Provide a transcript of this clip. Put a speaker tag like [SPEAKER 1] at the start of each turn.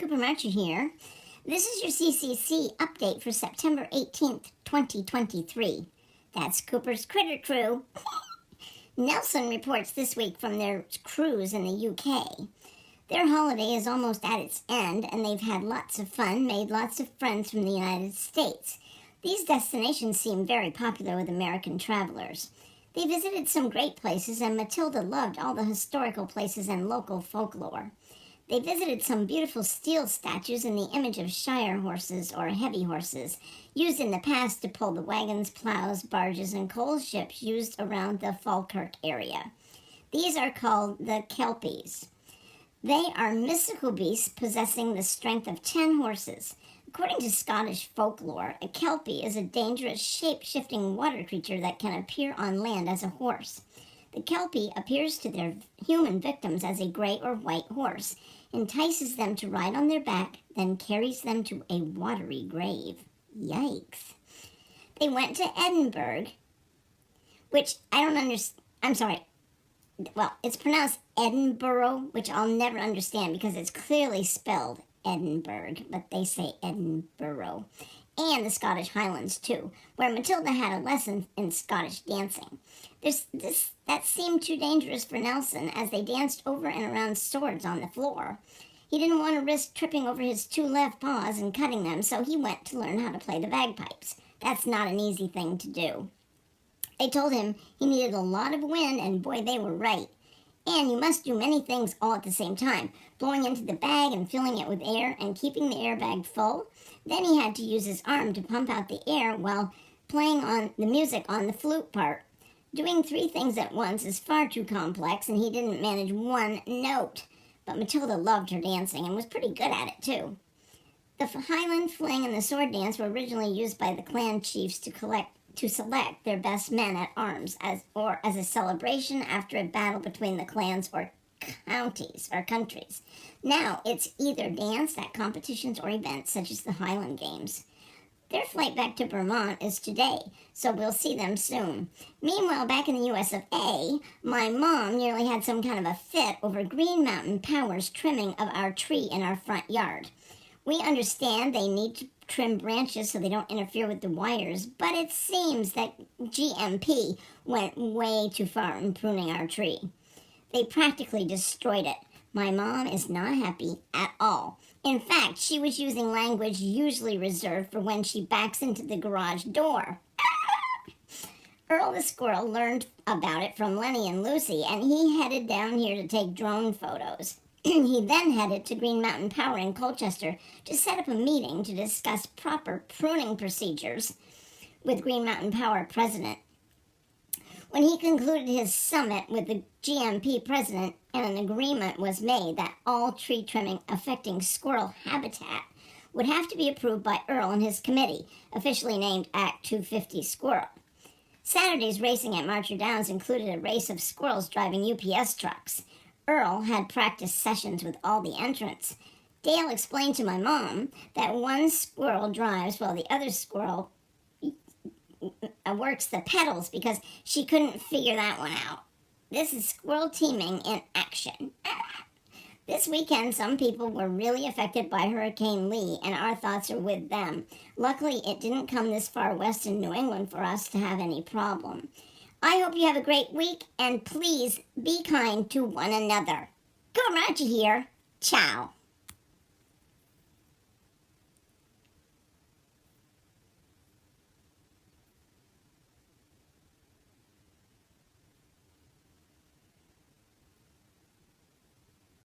[SPEAKER 1] Cooper Marcher here. This is your CCC update for September 18th, 2023. That's Cooper's Critter Crew. Nelson reports this week from their cruise in the UK. Their holiday is almost at its end, and they've had lots of fun, made lots of friends from the United States. These destinations seem very popular with American travelers. They visited some great places, and Matilda loved all the historical places and local folklore. They visited some beautiful steel statues in the image of shire horses or heavy horses, used in the past to pull the wagons, plows, barges, and coal ships used around the Falkirk area. These are called the Kelpies. They are mystical beasts possessing the strength of 10 horses. According to Scottish folklore, a Kelpie is a dangerous, shape-shifting water creature that can appear on land as a horse. The Kelpie appears to their human victims as a gray or white horse, entices them to ride on their back, then carries them to a watery grave. Yikes. They went to Edinburgh, which I don't understand. I'm sorry. Well, it's pronounced Edinburgh, which I'll never understand because it's clearly spelled Edinburgh, but they say Edinburgh. And the Scottish Highlands, too, where Matilda had a lesson in Scottish dancing. That seemed too dangerous for Nelson as they danced over and around swords on the floor. He didn't want to risk tripping over his 2 left paws and cutting them, so he went to learn how to play the bagpipes. That's not an easy thing to do. They told him he needed a lot of wind, and boy, they were right. And you must do many things all at the same time, blowing into the bag and filling it with air and keeping the airbag full. Then he had to use his arm to pump out the air while playing on the music on the flute part. Doing 3 things at once is far too complex, and he didn't manage 1 note. But Matilda loved her dancing and was pretty good at it, too. The Highland fling and the sword dance were originally used by the clan chiefs to select their best men at arms as a celebration after a battle between the clans or counties or countries. Now it's either danced at competitions or events such as the Highland Games. Their flight back to Vermont is today, so we'll see them soon. Meanwhile, back in the US of A, my mom nearly had some kind of a fit over Green Mountain Power's trimming of our tree in our front yard. We understand they need to trim branches so they don't interfere with the wires, but it seems that GMP went way too far in pruning our tree. They practically destroyed it. My mom is not happy at all. In fact, she was using language usually reserved for when she backs into the garage door. Earl the squirrel learned about it from Lenny and Lucy, and he headed down here to take drone photos. He then headed to Green Mountain Power in Colchester to set up a meeting to discuss proper pruning procedures with Green Mountain Power president. When he concluded his summit with the GMP president, and an agreement was made that all tree trimming affecting squirrel habitat would have to be approved by Earl and his committee, officially named Act 250 Squirrel. Saturday's racing at Marcher Downs included a race of squirrels driving UPS trucks. Earl had practice sessions with all the entrants. Dale explained to my mom that one squirrel drives while the other squirrel works the pedals because she couldn't figure that one out. This is squirrel teaming in action. This weekend, some people were really affected by Hurricane Lee, and our thoughts are with them. Luckily, it didn't come this far west in New England for us to have any problem. I hope you have a great week, and please be kind to one another. Cooper Marcher here. Ciao.